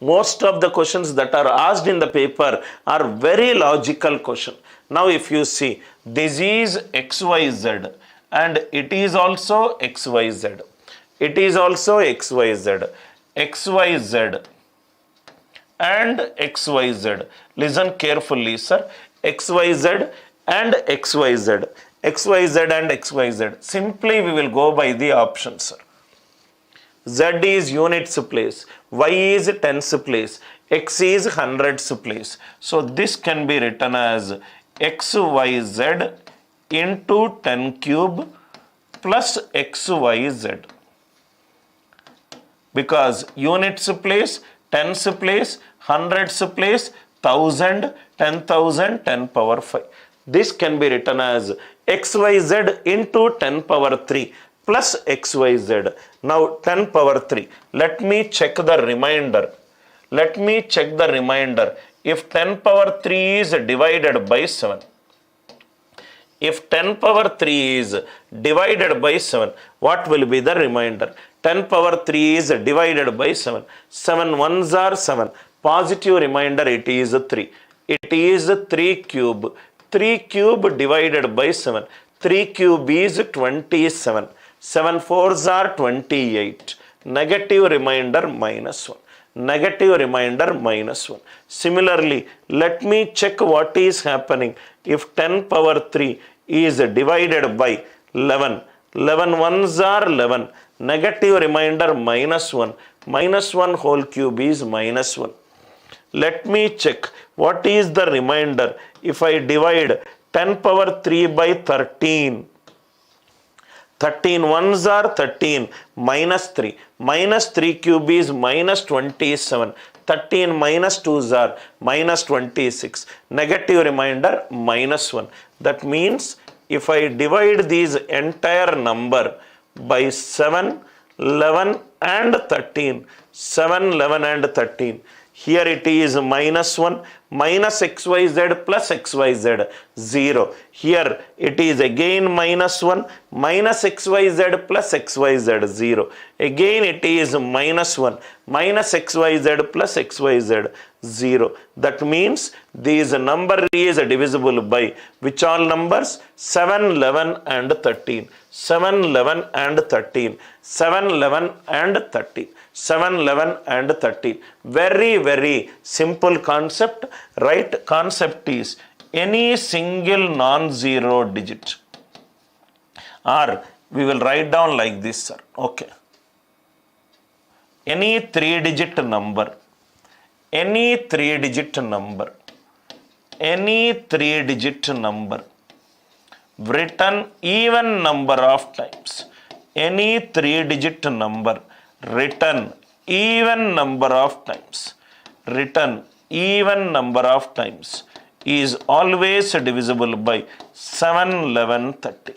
Most of the questions that are asked in the paper are very logical question. Now if you see, this is XYZ and it is also XYZ. It is also XYZ. XYZ and XYZ. Listen carefully, sir. XYZ and XYZ. XYZ and XYZ. Simply we will go by the options, sir. Z is units place, Y is tens place, X is hundreds place. So this can be written as XYZ into 10 cube plus XYZ. Because units place, tens place, hundreds place, 1000, 10,000, 10 power 5. This can be written as XYZ into 10 power 3 plus XYZ. Now 10 power 3. Let me check the remainder. Let me check the remainder. If 10 power 3 is divided by 7. If 10 power 3 is divided by 7, what will be the remainder? 10 power 3 is divided by 7. 7 ones are 7. Positive remainder, it is 3. It is 3 cube. 3 cube divided by 7. 3 cube is 27. 7 fours are 28. Negative remainder minus 1. Negative remainder minus 1. Similarly, let me check what is happening if 10 power 3 is divided by 11. 11 ones are 11. Negative remainder minus 1. Minus 1 whole cube is minus 1. Let me check what is the remainder if I divide 10 power 3 by 13. 13 ones are 13 minus 3. Minus 3 cube is minus 27. 13 minus 2s are minus 26. Negative remainder minus 1. That means if I divide these entire number by 7, 11 and 13. 7, 11 and 13. Here it is minus 1, minus XYZ plus XYZ, 0. Here it is again minus 1, minus XYZ plus XYZ, 0. Again it is minus 1, minus XYZ plus XYZ, 0. That means this number is divisible by which all numbers? 7, 11 and 13. 7, 11 and 13. 7, 11 and 13. 7, 11 and 13. Very, very simple concept. Right concept is any single non-zero digit, or we will write down like this, sir. Okay. Any 3-digit number, any 3-digit number, any 3-digit number written even number of times, any 3-digit number written even number of times, written even number of times is always divisible by 7, 11, 13.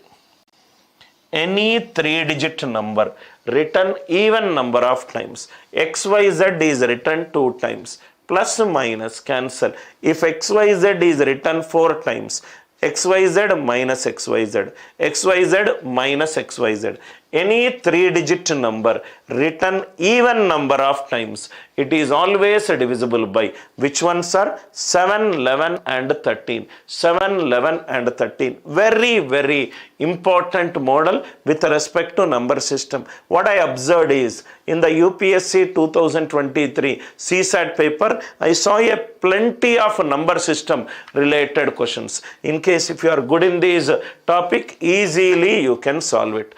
Any 3-digit number written even number of times, XYZ is written 2 times, plus minus cancel. If XYZ is written 4 times, XYZ minus XYZ, XYZ minus XYZ. Any 3-digit number written even number of times, it is always divisible by which ones are? 7, 11 and 13. 7, 11 and 13. Very, very important model with respect to number system. What I observed is in the UPSC 2023 CSAT paper, I saw a plenty of number system related questions. In case if you are good in this topic, easily you can solve it.